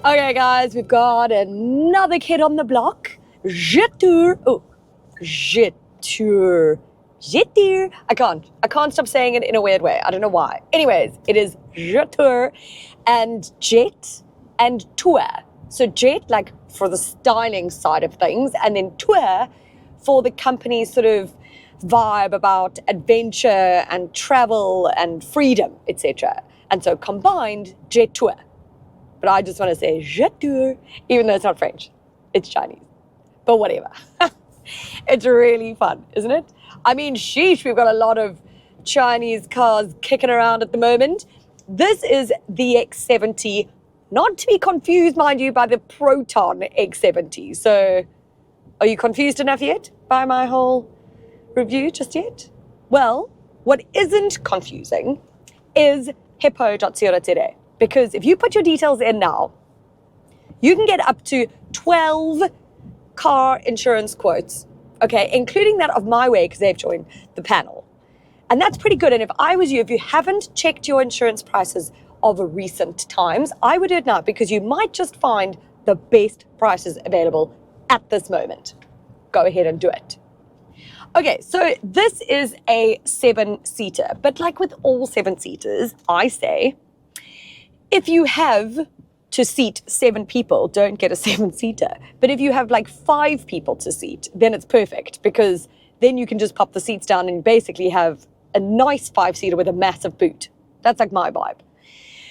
Okay, guys, we've got another kid on the block. Jetour. Oh, Jetour. Jetour. I can't stop saying it in a weird way. I don't know why. Anyways, it is Jetour and Jet and Tour. So Jet, like for the styling side of things, and then Tour for the company's sort of vibe about adventure and travel and freedom, etc. And so combined, Jetour. But I just want to say Jetour, even though it's not French. It's Chinese. But whatever. It's really fun, isn't it? I mean, sheesh, we've got a lot of Chinese cars kicking around at the moment. This is the X70, not to be confused, mind you, by the Proton X70. So, are you confused enough yet by my whole review just yet? Well, what isn't confusing is hippo.co.za. Because if you put your details in now, you can get up to 12 car insurance quotes, okay, including that of My Way because they've joined the panel. And that's pretty good. And if I was you, if you haven't checked your insurance prices of recent times, I would do it now because you might just find the best prices available at this moment. Go ahead and do it. Okay, so this is a 7-seater, but like with all 7-seaters, I say, if you have to seat 7 people, don't get a 7-seater. But if you have like 5 people to seat, then it's perfect because then you can just pop the seats down and basically have a nice 5-seater with a massive boot. That's like my vibe.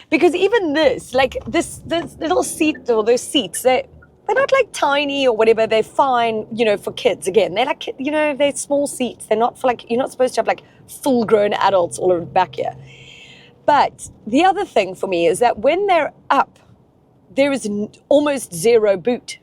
Because even this, like this little seat or those seats, they're not like tiny or whatever. They're fine, for kids. Again, they're like, they're small seats. They're not for like, you're not supposed to have like full-grown adults all over back here. But the other thing for me is that when they're up, there is almost zero boot.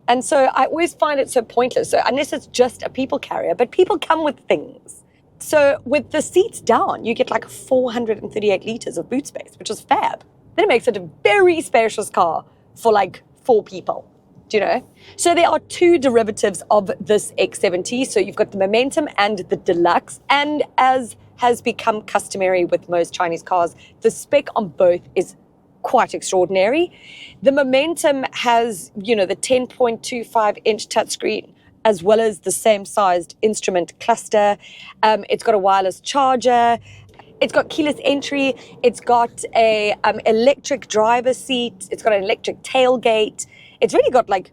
And so I always find it so pointless. So unless it's just a people carrier, but people come with things. So with the seats down, you get like 438 liters of boot space, which is fab. Then it makes it a very spacious car for like 4 people. Do you know? So there are 2 derivatives of this X70. So you've got the Momentum and the Deluxe. And as has become customary with most Chinese cars, the spec on both is quite extraordinary. The Momentum has, the 10.25-inch touchscreen, as well as the same sized instrument cluster. It's got a wireless charger. It's got keyless entry. It's got a electric driver seat. It's got an electric tailgate. It's really got like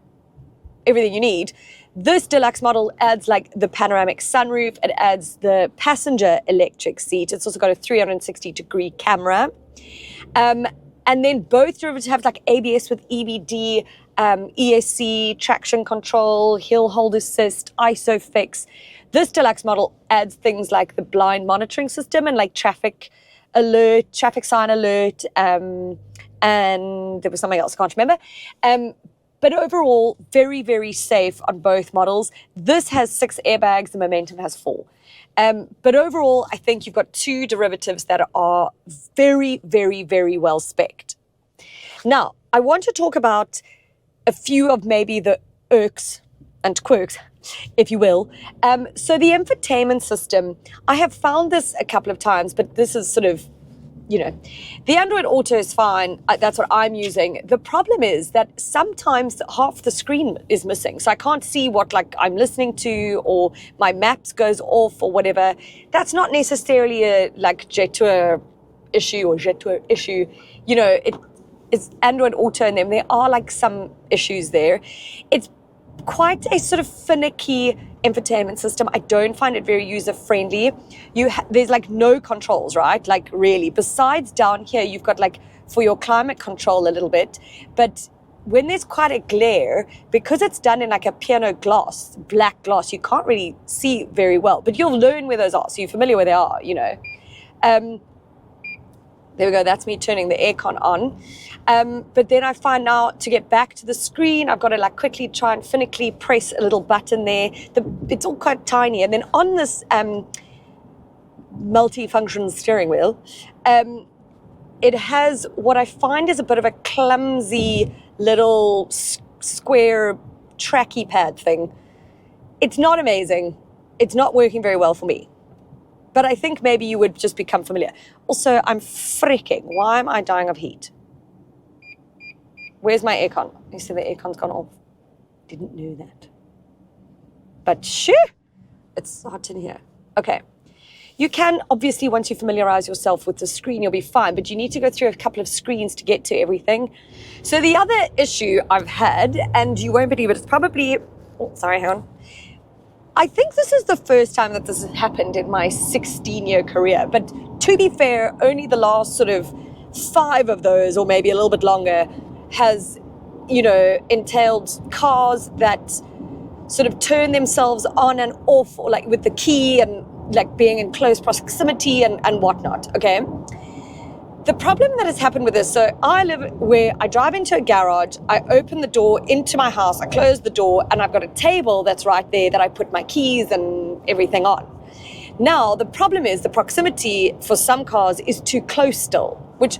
everything you need. This deluxe model adds like the panoramic sunroof. It adds the passenger electric seat. It's also got a 360-degree camera. And then both derivatives have like ABS with EBD, ESC, traction control, hill hold assist, ISOFIX. This deluxe model adds things like the blind monitoring system and like traffic sign alert, and there was something else I can't remember. But overall, very, very safe on both models. This has 6 airbags, the Momentum has 4. But overall, I think you've got 2 derivatives that are very, very, very well spec'd. Now, I want to talk about a few of maybe the irks and quirks, if you will. So the infotainment system, I have found this a couple of times, but this is sort of, the Android Auto is fine. That's what I'm using. The problem is that sometimes half the screen is missing. So I can't see what like I'm listening to, or my maps goes off or whatever. That's not necessarily a like Jetour issue. It's Android Auto and them. There are like some issues there. It's quite a sort of finicky infotainment system. I don't find it very user-friendly. There's like no controls, right? Like really. Besides down here, you've got like for your climate control a little bit. But when there's quite a glare, because it's done in like a piano glass, black glass, you can't really see very well. But you'll learn where those are. So you're familiar where they are, There we go, that's me turning the aircon on. But then I find now to get back to the screen, I've got to like quickly try and finically press a little button there. It's all quite tiny. And then on this multi-function steering wheel, it has what I find is a bit of a clumsy little square tracky pad thing. It's not amazing. It's not working very well for me. But I think maybe you would just become familiar. Also, I'm freaking. Why am I dying of heat? Where's my aircon? You see the aircon's gone off. Didn't know that. But shoo, it's hot in here. Okay. You can, obviously, once you familiarize yourself with the screen, you'll be fine, but you need to go through a couple of screens to get to everything. So the other issue I've had, and you won't believe it, it's probably, hang on. I think this is the first time that this has happened in my 16-year career, but to be fair, only the last sort of 5 of those, or maybe a little bit longer, has, entailed cars that sort of turn themselves on and off, or like with the key and like being in close proximity and whatnot, okay? The problem that has happened with this, so I live where I drive into a garage, I open the door into my house, I close the door, and I've got a table that's right there that I put my keys and everything on. Now, the problem is the proximity for some cars is too close still, which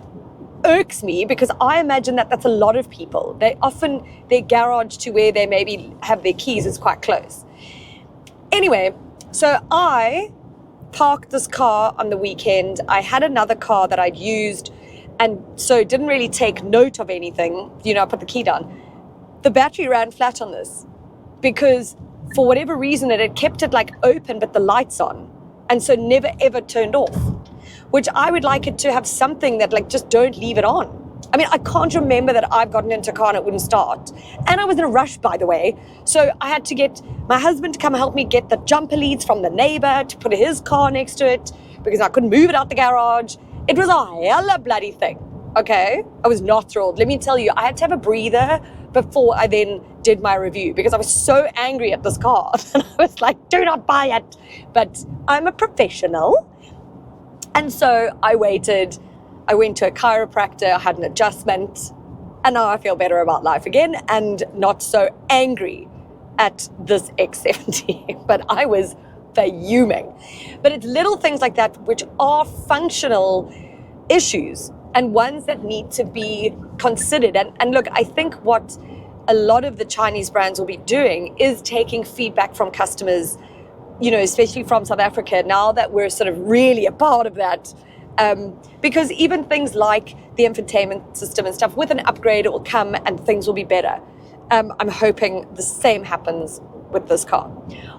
irks me because I imagine that that's a lot of people. Their garage to where they maybe have their keys is quite close. Anyway, so I parked this car on the weekend. I had another car that I'd used and so didn't really take note of anything. I put the key down. The battery ran flat on this because for whatever reason it had kept it like open but the lights on and so never ever turned off, which I would like it to have something that like just don't leave it on. I mean, I can't remember that I've gotten into a car and it wouldn't start. And I was in a rush, by the way. So I had to get my husband to come help me get the jumper leads from the neighbor to put his car next to it because I couldn't move it out the garage. It was a hella bloody thing, okay? I was not thrilled. Let me tell you, I had to have a breather before I then did my review because I was so angry at this car. And I was like, do not buy it. But I'm a professional. And so I waited. I went to a chiropractor, I had an adjustment, and now I feel better about life again and not so angry at this X70. But I was fuming. But it's little things like that which are functional issues and ones that need to be considered. And look, I think what a lot of the Chinese brands will be doing is taking feedback from customers, especially from South Africa, now that we're sort of really a part of that. Because even things like the infotainment system and stuff, with an upgrade, it will come and things will be better. I'm hoping the same happens with this car.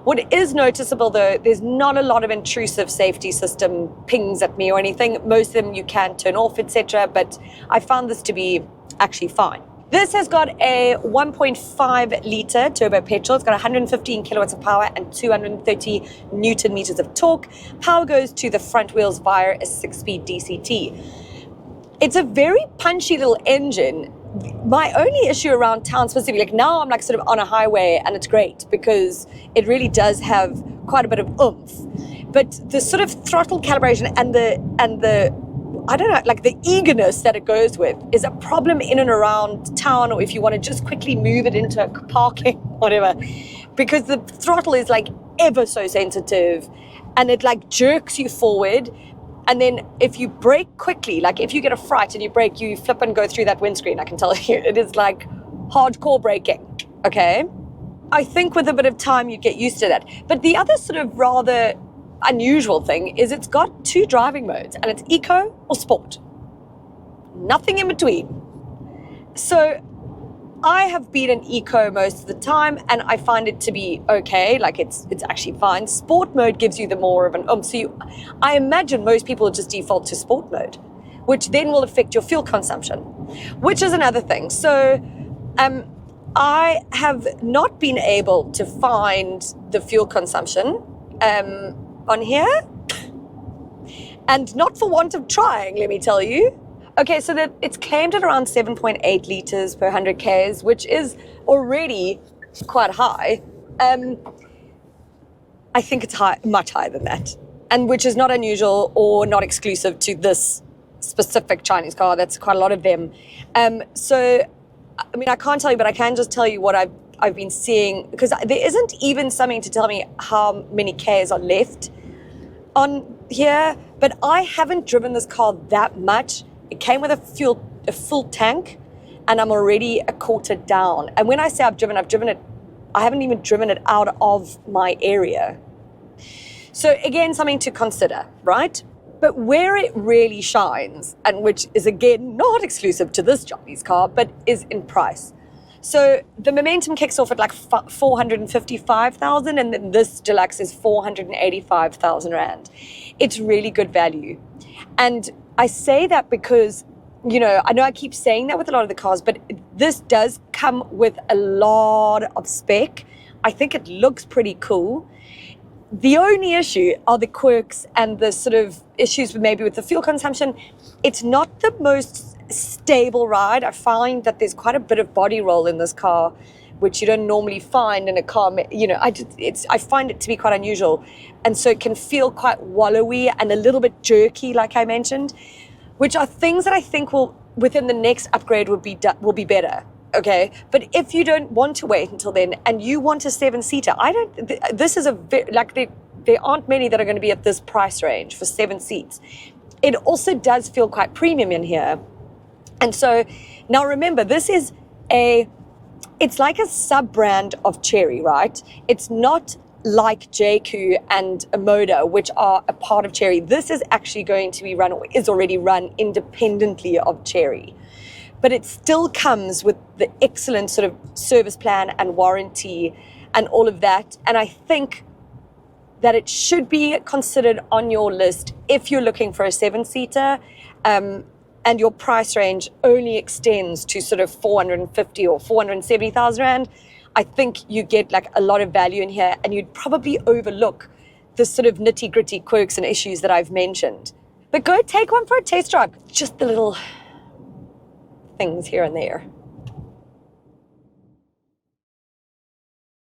What is noticeable though, there's not a lot of intrusive safety system pings at me or anything. Most of them you can turn off, etc. But I found this to be actually fine. This has got a 1.5 litre turbo petrol. It's got 115 kilowatts of power and 230 Newton meters of torque. Power goes to the front wheels via a 6-speed DCT. It's a very punchy little engine. My only issue around town specifically, like now I'm like sort of on a highway and it's great because it really does have quite a bit of oomph. But the sort of throttle calibration and the I don't know, like the eagerness that it goes with is a problem in and around town, or if you want to just quickly move it into parking, whatever, because the throttle is like ever so sensitive and it like jerks you forward. And then if you brake quickly, like if you get a fright and you brake, you flip and go through that windscreen, I can tell you, it is like hardcore braking, okay? I think with a bit of time you get used to that. But the other sort of rather unusual thing is it's got 2 driving modes and it's eco or sport, nothing in between. So I have been in eco most of the time and I find it to be okay, like it's actually fine. Sport mode gives you the more of an so I imagine most people just default to sport mode, which then will affect your fuel consumption, which is another thing. So I have not been able to find the fuel consumption on here, and not for want of trying, let me tell you. Okay, so that it's claimed at around 7.8 liters per 100 Ks, which is already quite high. I think it's much higher than that, and which is not unusual or not exclusive to this specific Chinese car. That's quite a lot of them. So, I mean, I can't tell you, but I can just tell you what I've been seeing, because there isn't even something to tell me how many Ks are left on here, but I haven't driven this car that much. It came with a full tank, and I'm already a quarter down. And when I say I've driven it, I haven't even driven it out of my area. So again, something to consider, right? But where it really shines, and which is again not exclusive to this Johnny's car, but is in price. So the Momentum kicks off at like 455,000, and then this Deluxe is 485,000 Rand. It's really good value. And I say that because, you know I keep saying that with a lot of the cars, but this does come with a lot of spec. I think it looks pretty cool. The only issue are the quirks and the sort of issues with the fuel consumption. It's not the most stable ride. I find that there's quite a bit of body roll in this car, which you don't normally find in a car. I find it to be quite unusual. And so it can feel quite wallowy and a little bit jerky, like I mentioned, which are things that I think will, within the next upgrade, will be better. Okay, but if you don't want to wait until then and you want a 7-seater, this is there aren't many that are going to be at this price range for 7 seats. It also does feel quite premium in here. And so now remember, this is it's like a sub-brand of Chery, right? It's not like Jetour and Moda, which are a part of Chery. This is actually going to be run, or is already run, independently of Chery. But it still comes with the excellent sort of service plan and warranty and all of that. And I think that it should be considered on your list if you're looking for a 7-seater, and your price range only extends to sort of 450 or 470,000 Rand. I think you get like a lot of value in here, and you'd probably overlook the sort of nitty-gritty quirks and issues that I've mentioned. But go take one for a test drive. Just the little things here and there.